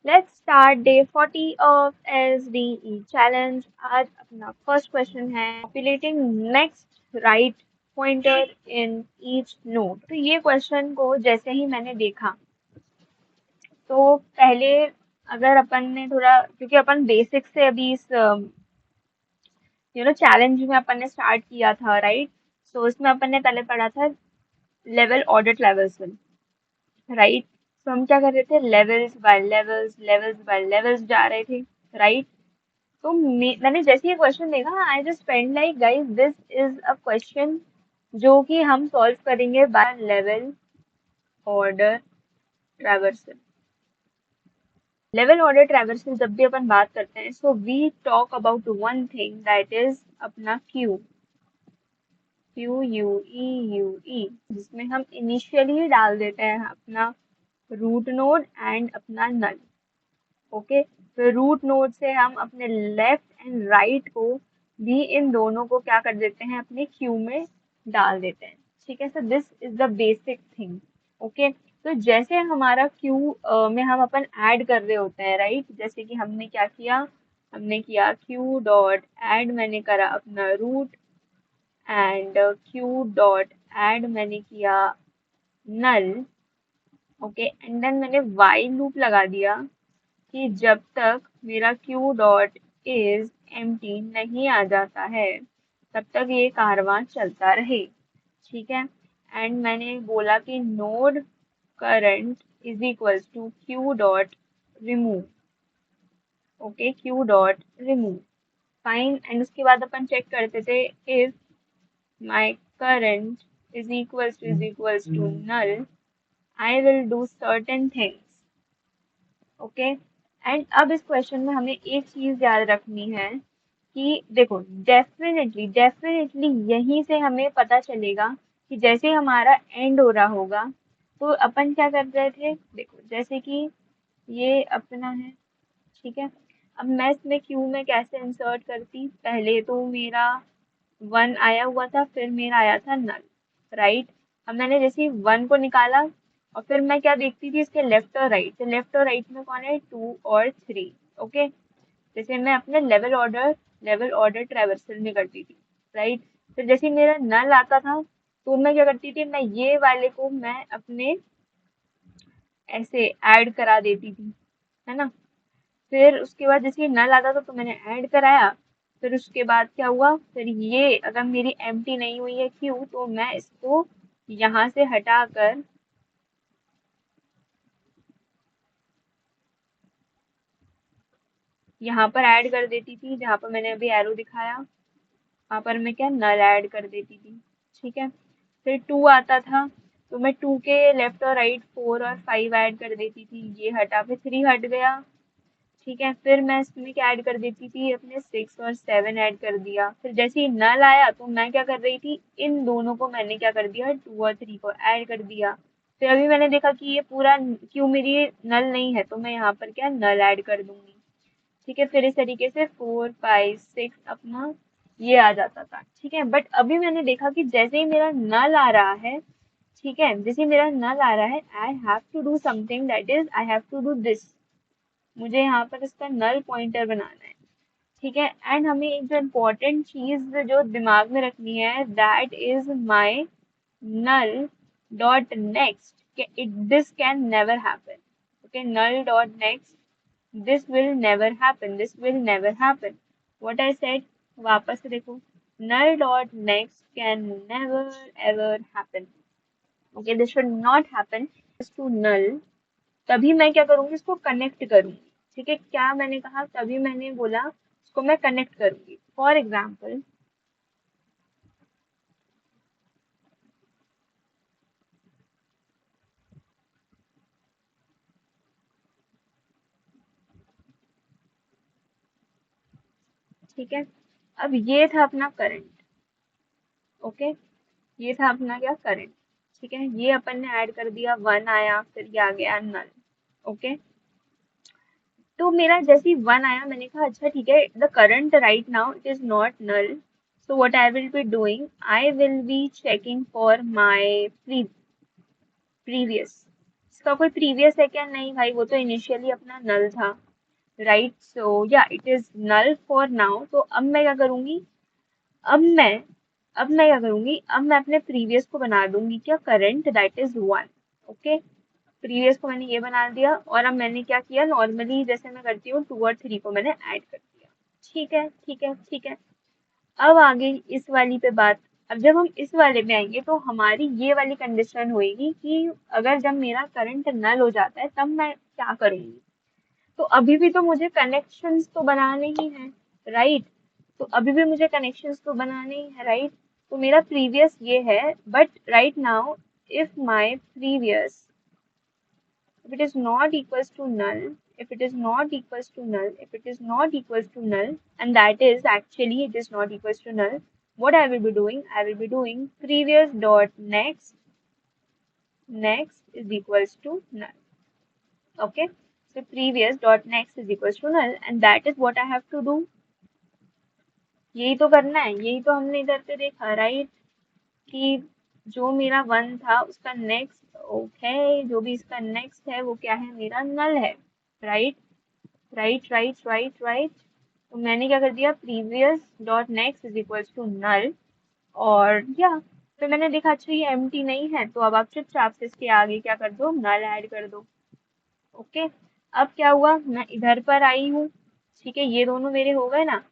Let's start day 40 of SDE challenge. आज अपना first question है populating next right pointer in each node. तो ये क्वेश्चन को जैसे ही मैंने देखा तो पहले अगर अपन ने थोड़ा, क्योंकि अपन बेसिक से अभी इस चैलेंज में अपन ने स्टार्ट किया था, राइट। सो इसमें अपन ने पहले पढ़ा था लेवल ऑर्डर ट्रैवर्सल, राइट। तो हम क्या कर रहे थे, levels by levels, levels by levels जा रहे थे, राइट। तो मैंने जैसे ये क्वेश्चन देखा, I just felt like guys this is a question जो कि हम सॉल्व करेंगे by level order traversal. Level order traversal जब भी अपन बात करते हैं, so we talk about one thing that is अपना क्यू, QUEUE, जिसमें हम इनिशियली डाल देते हैं अपना रूट नोड एंड अपना नल। ओके, तो रूट नोड से हम अपने लेफ्ट एंड राइट को भी, इन दोनों को क्या कर देते हैं, अपने क्यू में डाल देते हैं। ठीक है, so this is the basic thing. Okay, तो जैसे हमारा क्यू में हम अपन ऐड कर रहे होते हैं, राइट। जैसे कि हमने क्या किया, हमने किया क्यू डॉट ऐड, मैंने करा अपना root, and queue dot add मैंने किया नल। ओके, एंड देन मैंने वाइल लूप लगा दिया कि जब तक मेरा क्यू डॉट इज एम्प्टी नहीं आ जाता है तब तक ये कारवां चलता रहे। ठीक है, एंड मैंने बोला कि node current is equals to queue dot remove. Okay, queue dot remove, fine. And उसके बाद अपन चेक करते थे, if my current is equals to null, I will do certain things. Okay, and अब इस क्वेश्चन में हमें एक चीज याद रखनी है कि देखो, डेफिनेटली डेफिनेटली यहीं से हमें पता चलेगा कि जैसे हमारा एंड हो रहा होगा तो अपन क्या कर रहे थे। देखो, जैसे कि ये अपना है, ठीक है। अब मैं इसमें क्यू में कैसे इंसर्ट करती, पहले तो मेरा 1 आया हुआ था, फिर मेरा आया था नल, राइट। अब मैंने जैसे ही 1 को निकाला और फिर मैं क्या देखती थी, इसके लेफ्ट और राइट, तो लेफ्ट और राइट में कौन है, 2 और 3। ओके, जैसे मैं अपने लेवल ऑर्डर ट्रैवर्सल में करती थी, राइट। फिर जैसे ही मेरा नल आता था तो मैं क्या करती थी, मैं ये वाले को मैं अपने ऐसे ऐड करा देती थी, है ना। फिर उसके बाद जैसे ये नल आता था तो मैंने ऐड कराया। फिर उसके बाद क्या हुआ, फिर ये अगर मेरी एम्प्टी नहीं हुई है क्यू तो मैं इसको यहाँ से हटाकर यहाँ पर ऐड कर देती थी, जहाँ पर मैंने अभी एरो दिखाया वहाँ पर मैं क्या नल ऐड कर देती थी। ठीक है, फिर 2 आता था तो मैं 2 के लेफ्ट और राइट 4 और 5 ऐड कर देती थी, ये हटा, फिर 3 हट गया। ठीक है, फिर मैं इसमें क्या ऐड कर देती थी, अपने 6 और 7 ऐड कर दिया। फिर जैसे ही नल आया तो मैं क्या कर रही थी, इन दोनों को मैंने क्या कर दिया, 2 और 3 को ऐड कर दिया। फिर अभी मैंने देखा कि ये पूरा क्यों मेरी नल नहीं है तो मैं यहाँ पर क्या नल ऐड कर दूंगी। ठीक है, फिर इस तरीके से 4 5 6 अपना ये आ जाता था। ठीक है, बट अभी मैंने देखा कि जैसे ही मेरा नल आ रहा है, ठीक है, जैसे ही मेरा नल आ रहा है, I have to do something, that is I have to do this. मुझे यहाँ पर इसका नल पॉइंटर बनाना है। ठीक है, एंड हमें एक जो इम्पोर्टेंट चीज जो दिमाग में रखनी है, that is my null dot next, it this can never happen. Okay, null dot next, this will never happen, this will never happen. What I said, वापस से देखो, null dot next can never ever happen. Okay, this should not happen to null. तभी मैं क्या करूंगी, इसको connect करूंगी। ठीक है, क्या मैंने कहा, तभी मैंने बोला इसको मैं कनेक्ट करूंगी। फॉर एग्जाम्पल, ठीक है, अब ये था अपना करंट। ओके, ये था अपना क्या, करंट। ठीक है, ये अपन ने ऐड कर दिया, 1 आया, फिर ये आ गया नल। ओके, तो मेरा जैसे ही 1 आया मैंने कहा अच्छा ठीक है, the current right now it is not null, so what I will be doing, I will be checking for my previous इसका कोई प्रीवियस है क्या? नहीं भाई, वो तो इनिशियली अपना नल था, राइट? सो या it is null for now. तो अब मैं क्या करूंगी, अब मैं क्या करूंगी, अब मैं अपने प्रीवियस को बना दूंगी क्या, current, that is 1। Okay, previous को मैंने ये बना दिया, और अब मैंने क्या किया, नॉर्मली जैसे मैं करती हूँ 2 और 3 को मैंने ऐड कर दिया। ठीक है, ठीक है, ठीक है। अब आगे इस वाली पे बात। अब जब हम इस वाले में आएंगे तो हमारी ये वाली कंडीशन होएगी कि अगर जब मेरा करंट नल हो जाता है तब मैं क्या करूंगी। तो अभी भी तो मुझे कनेक्शंस तो बनाने ही हैं, राइट? तो अभी भी मुझे कनेक्शंस तो बनाने ही है, राइट? तो मेरा प्रीवियस ये है, but right now if my previous, if it is not equals to null, if it is not equals to null, if it is not equals to null, and that is actually it is not equals to null, what I will be doing, I will be doing previous dot next is equals to null. Okay, so previous dot next is equals to null, and that is what I have to do. यही तो करना है, यही तो हमने इधर पे देखा, राइट? कि जो मेरा 1 था उसका नेक्स्ट, ओके, जो भी इसका नेक्स्ट है वो क्या है, मेरा नल है, right? Right, right, right, right. तो मैंने क्या कर दिया, previous dot next is equals to null, और या फिर मैंने देखा अच्छा ये एम्प्टी नहीं है, तो अब आप चुपचाप से इसके आगे क्या कर दो, नल ऐड कर दो। ओके, अब क्या हुआ, मैं इधर पर आई हूँ, ठीक है, ये दोनों मेरे हो गए ना,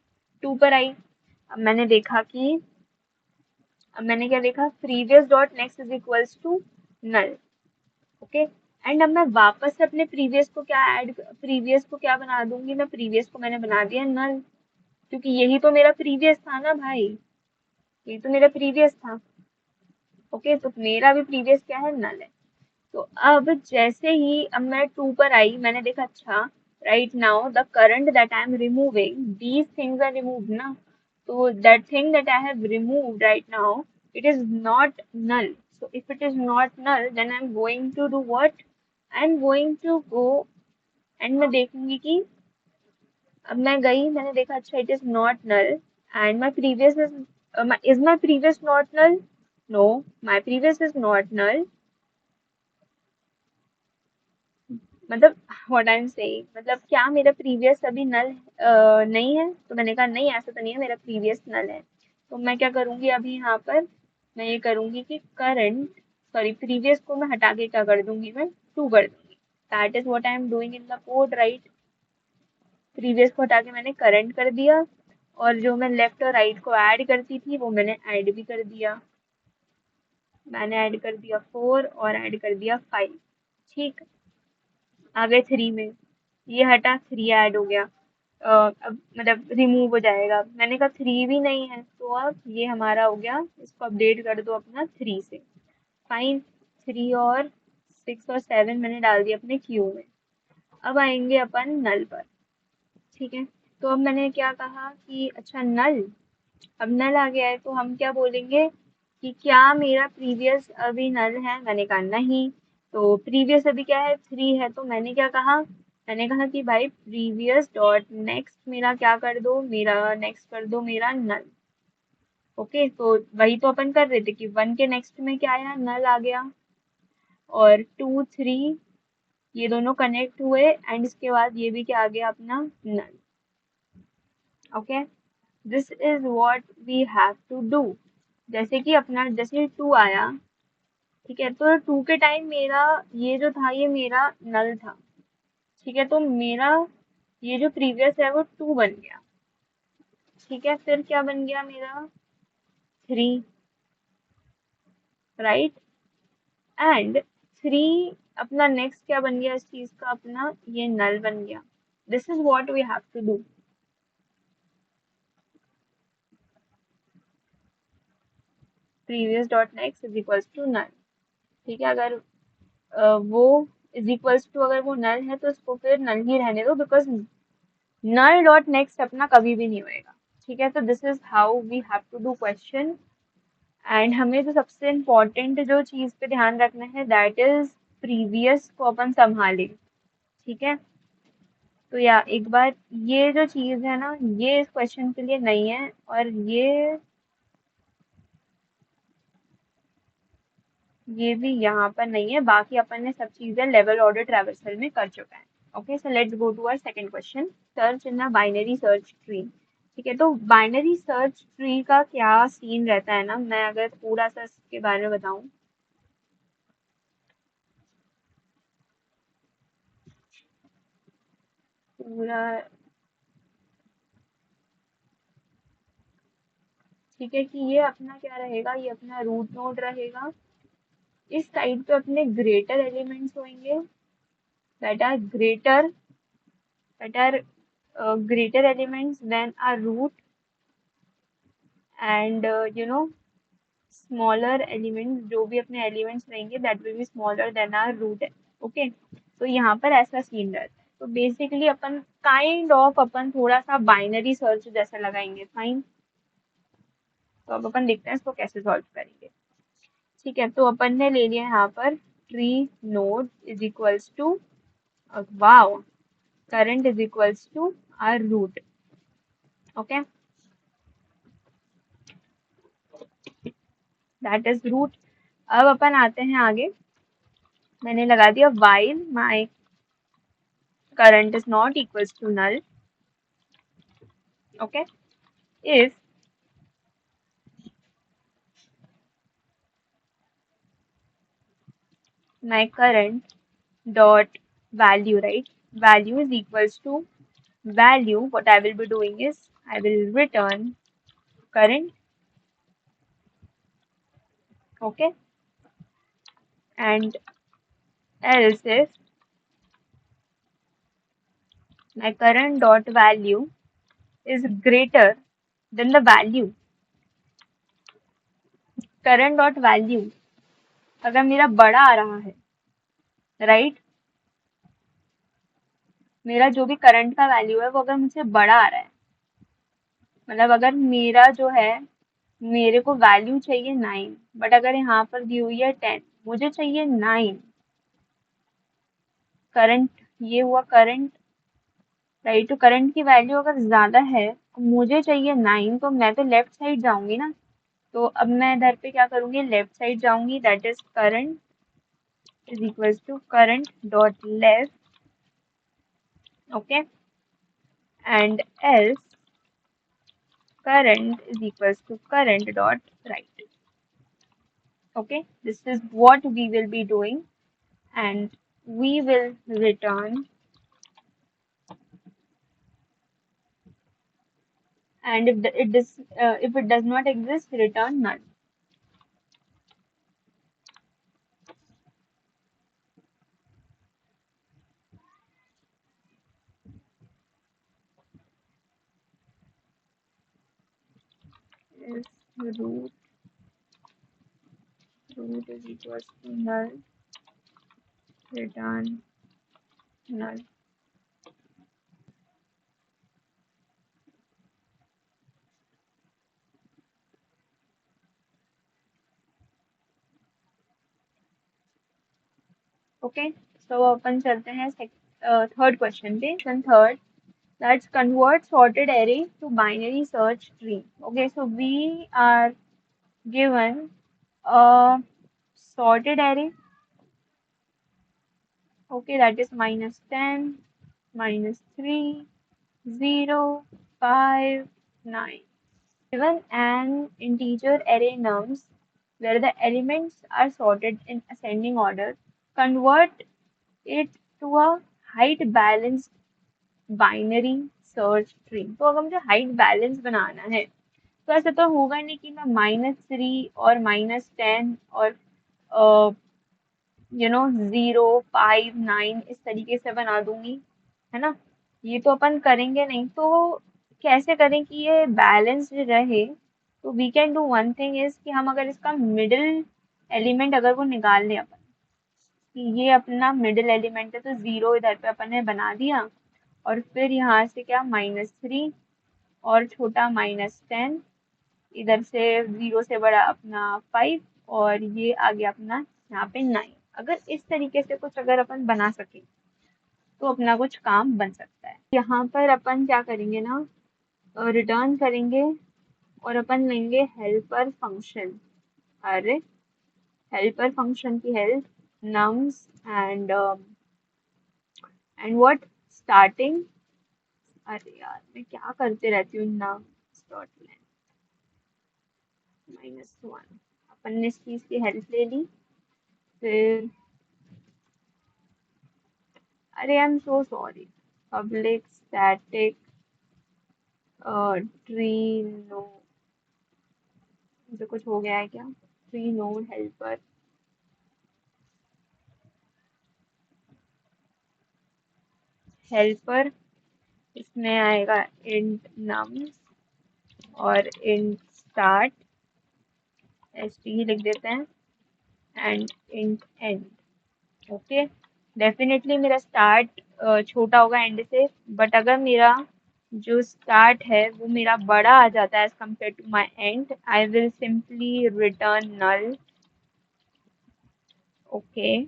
2 पर आई। अब मैंने देखा कि, अब मैंने क्या देखा, previous dot next is equals to null. Okay, and अब मैं वापस से अपने प्रीवियस को क्या ऐड, प्रीवियस को क्या बना दूंगी, मैं प्रीवियस को मैंने बना दिया नल, क्योंकि यही तो मेरा प्रीवियस था ना भाई, यही तो मेरा प्रीवियस था। ओके, तो मेरा भी प्रीवियस क्या है, नल है। तो अब जैसे ही अब मैं 2 पर आई, मैंने देखा अच्छा, right now the current that I am removing, these things are removed ना, तो that thing that I have removed right now, it is not null. So if it is not null, then I'm going to do what? I'm going to go and मैं देखूंगी कि, अब मैं गई, मैंने देखा अच्छा it is not null, and my previous is my previous not null? No, my previous is not null। मतलब what I'm saying, मतलब क्या मेरा प्रीवियस अभी नल नहीं है? तो मैंने कहा नहीं, ऐसा तो नहीं है, मेरा प्रीवियस नल है। तो मैं क्या करूंगी अभी यहाँ पर, मैं ये करूंगी कि करंट, सॉरी प्रीवियस को मैं हटा के क्या कर दूंगी, मैं 2 कर दूंगी। That is what I am doing in the code, right? Previous को हटा के मैंने करंट कर दिया, और जो मैं लेफ्ट और राइट को ऐड करती थी वो मैंने ऐड भी कर दिया। मैंने ऐड कर दिया 4 और ऐड कर दिया 5। ठीक, आ गए 3 में, ये हटा 3 ऐड हो गया। अब मतलब रिमूव हो जाएगा, मैंने कहा 3 भी नहीं है, तो अब ये हमारा हो गया, इसको अपडेट कर दो अपना 3 से। फाइन, 3 और 6 और 7 मैंने डाल दिया अपने क्यू में। अब आएंगे अपन नल पर, ठीक है? तो अब मैंने क्या कहा कि अच्छा नल, अब नल आ गया है तो हम क्या बोलेंगे कि क्या मेरा प्रीवियस अभी नल है? मैंने कहा नहीं। तो प्रीवियस अभी क्या है, 3 है, तो मैंने क्या कहा, मैंने कहा कि भाई प्रीवियस डॉट नेक्स्ट मेरा क्या कर दो, मेरा नेक्स्ट कर दो मेरा नल। ओके, तो वही तो अपन कर रहे थे कि 1 के नेक्स्ट में क्या आया, नल आ गया, और 2 3 ये दोनों कनेक्ट हुए, एंड इसके बाद ये भी क्या आ गया, अपना null. Okay, this is what we have to do. जैसे कि अपना जैसे 2 आया, ठीक है, तो 2 के टाइम मेरा ये जो था ये मेरा नल था, ठीक है, तो मेरा ये जो प्रीवियस है वो 2 बन गया, ठीक है, फिर क्या बन गया मेरा 3, राइट? एंड 3 अपना नेक्स्ट क्या बन गया इस चीज का, अपना ये नल बन गया। This is what we have to do. Previous dot next is equals to null, ठीक है, अगर वो इज इक्वल्स टू, अगर वो नल है तो इसको फिर नल ही रहने दो, बिकॉज नल डॉट नेक्स्ट अपना कभी भी नहीं होएगा, ठीक है? तो this is how we have to do question. And हमें जो सबसे इम्पोर्टेंट जो चीज़ पे ध्यान रखना है, दैट इज प्रीवियस को अपन संभालें, ठीक है? तो या एक बार ये जो चीज़ है ना, ये इस क्वेश्चन के लिए नहीं है, और ये ये भी यहाँ पर नहीं है, बाकी अपन ने सब चीजें लेवल ऑर्डर ट्रैवर्सल में कर चुका है। Okay, so let's go to our second question. Search in a binary search tree. ठीक है, तो बाइनरी सर्च ट्री का क्या सीन रहता है ना, मैं अगर थोड़ा सा इसके बारे में बताऊं। पूरा ठीक है, कि ये अपना क्या रहेगा, ये अपना रूट नोड रहेगा। इस साइड पे अपने ग्रेटर एलिमेंट्स होंगे, that are greater that are greater elements than our root, and smaller elements, जो भी अपने elements रहेंगे that will be smaller than our root है। ओके, तो यहाँ पर ऐसा सीन रहता है। तो बेसिकली अपन काइंड ऑफ अपन थोड़ा सा बाइनरी सर्च जैसा लगाएंगे, फाइन। तो अब अपन देखते हैं इसको कैसे सॉल्व करेंगे। ठीक है, तो अपन ने ले लिया यहाँ पर tree node is equals to, wow, current is equals to our root। okay, that is root। अब अपन आते हैं आगे। मैंने लगा दिया while my current is not equals to null। okay, if my current dot value, right, value is equals to value, what I will be doing is I will return current। okay, and else if my current dot value is greater than the value, current dot value अगर मेरा बड़ा आ रहा है, right, मेरा जो भी current का value है वो अगर मुझसे बड़ा आ रहा है, मतलब अगर मेरा जो है, मेरे को वैल्यू चाहिए 9, बट अगर यहाँ पर दी हुई है 10, मुझे चाहिए 9। करंट, ये हुआ करंट, राइट, तो करंट की वैल्यू अगर ज्यादा है, मुझे चाहिए 9, तो मैं तो लेफ्ट साइड जाऊंगी ना। तो अब मैं इधर पे क्या करूंगी, लेफ्ट साइड जाऊंगी, that is current is equals to current dot left. Okay, and else current is equals to current dot right। okay, this is what we will be doing, and we will return, and if it does not exist, return null। is root root is equals to null, return null। Okay, so अपन चलते हैं third question पे। Third, let's convert sorted array to binary search tree। okay, so we are given a sorted array, okay, that is -10, -3, 0, 5, 9, given an integer array nums where the elements are sorted in ascending order, convert it to a height balanced binary search tree। तो अगर मुझे height balance बनाना है, तो ऐसा तो होगा नहीं कि मैं -3 और -10 और 0, 5, 9 इस तरीके से बना दूंगी, है ना। ये तो अपन करेंगे नहीं, तो कैसे करें कि ये बैलेंस रहे। तो we can do one thing is कि हम अगर इसका मिडिल एलिमेंट अगर वो निकाल लें अपन, कि ये अपना मिडिल एलिमेंट है, तो 0 इधर पे अपन ने बना दिया, और फिर यहाँ से क्या -3 और छोटा -10, इधर से 0 से बड़ा अपना 5, और ये आ गया अपना यहाँ पे 9। अगर इस तरीके से कुछ अगर अपन बना सके, तो अपना कुछ काम बन सकता है। यहाँ पर अपन क्या करेंगे ना, रिटर्न करेंगे, और अपन लेंगे हेल्पर फंक्शन। अरे, हेल्पर फंक्शन की help, nums and what starting, अरे यार मैं क्या करते रहती हूँ, nums डॉट लेंथ -1, अपन ने इस चीज की हेल्प ले ली। फिर अरे I am so sorry, public static tree no, मुझे कुछ हो गया है क्या, ट्री नोड हेल्पर, हेल्पर इसमें आएगा इंट नम्स और इंट स्टार्ट, एस टी ही लिख देते हैं, and int and. Okay, definitely मेरा स्टार्ट छोटा होगा एंड से, बट अगर मेरा जो स्टार्ट है वो मेरा बड़ा आ जाता है as compare to my end, I will simply return null. Okay,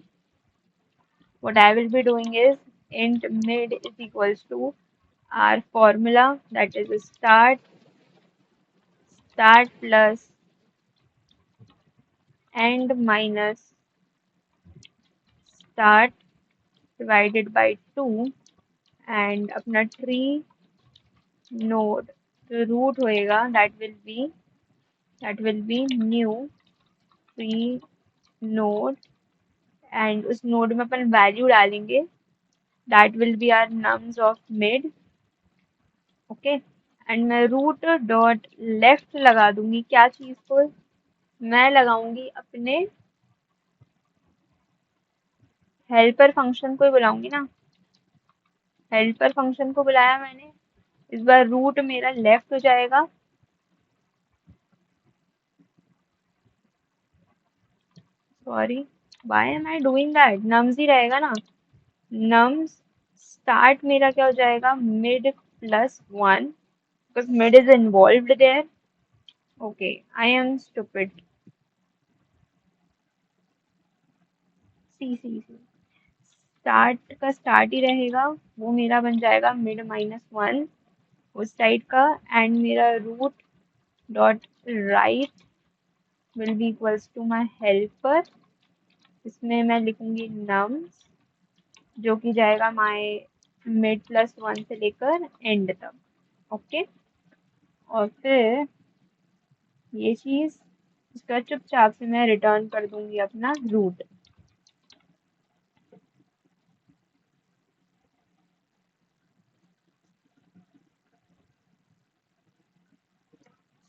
what I will be doing is int mid is equals to our formula, that is start plus end minus start divided by 2, and अपना tree node जो root होएगा that will be new tree node, and उस node में अपन value डालेंगे, that will be our nums of mid। Okay, and मैं root dot left लगा दूंगी क्या चीज को, मैं लगाऊंगी अपने हेल्पर फंक्शन को ही बुलाऊंगी ना, हेल्पर फंक्शन को बुलाया मैंने, इस बार रूट मेरा लेफ्ट हो जाएगा, sorry why am I doing that, nums ही रहेगा ना, नम्स स्टार्ट मेरा क्या हो जाएगा, mid plus 1, because mid is involved there. Okay, I am stupid, see start का स्टार्ट ही रहेगा, वो मेरा बन जाएगा मिड -1 उस साइड का, एंड मेरा root dot right will be equals to my helper, इसमें मैं लिखूंगी नम्स जो कि जाएगा माई मिड +1 से लेकर एंड तक। ओके, और फिर ये चीज इसका चुपचाप से मैं रिटर्न कर दूंगी अपना root.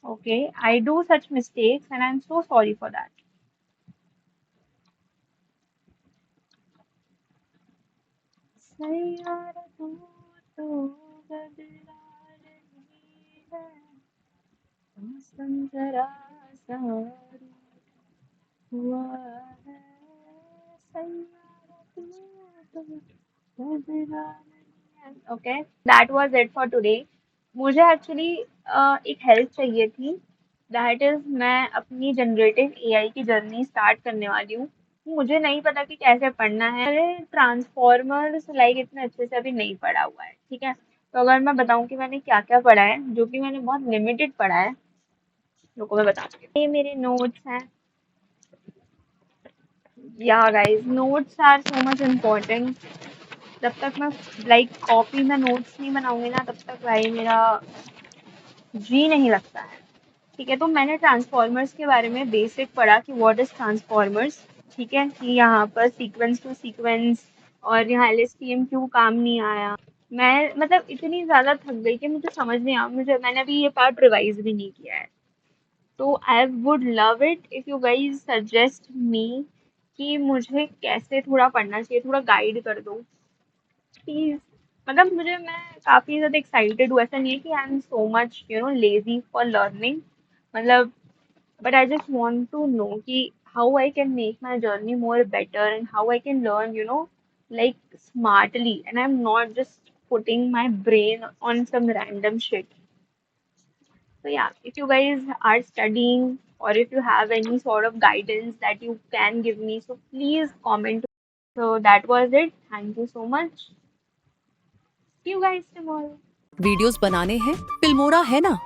Okay, I do such mistakes and I'm so sorry for that. Saiyaara तो बदला नहीं है, मौसम जरा सा हुआ है, सैयारा तो बदला नहीं है। Okay, that was it for today. मुझे एक्चुअली एक हेल्प चाहिए थी, दैट इज मैं अपनी जनरेटिव एआई की जर्नी स्टार्ट करने वाली हूँ, मुझे नहीं पता कि कैसे पढ़ना है, मैंने ट्रांसफॉर्मर्स लाइक इतने अच्छे से अभी नहीं पढ़ा हुआ है, ठीक है, तो अगर मैं बताऊँ कि मैंने क्या क्या पढ़ा है, जो कि मैंने बहुत लिमिटेड पढ़ा है, रुको मैं बताती हूँ। ये मेरे नोट्स हैं, या guys notes are so much important, जब तक मैं लाइक कॉपी में नोट्स नहीं बनाऊंगी ना, तब तक भाई मेरा जी नहीं लगता है। ठीक है, तो मैंने ट्रांसफॉर्मर्स के बारे में बेसिक पढ़ा कि व्हाट इज ट्रांसफॉर्मर्स, ठीक है, कि यहाँ पर सीक्वेंस टू सीक्वेंस, और यहाँ एलएसटीएम क्यों काम नहीं आया, मैं मतलब इतनी ज़्यादा थक गई कि मुझे समझ नहीं आया, मुझे मैंने अभी ये पार्ट रिवाइज भी नहीं किया है, तो I would love it if you guys suggest me कि मुझे कैसे थोड़ा पढ़ना चाहिए, थोड़ा गाइड कर दो प्लीज। मतलब मैं काफ़ी ज़्यादा एक्साइटेड हूँ, ऐसा नहीं है कि आई am so much lazy for learning, मतलब but I just want to know ki how I can make my journey more better and how I can learn, like smartly, and I'm not just putting my brain on some random shit. So yeah, if you guys are studying or if you have any sort of guidance that you can give me, so please comment. So that was it. Thank you so much. See you guys tomorrow. Videos बनाने हैं, Filmora है ना।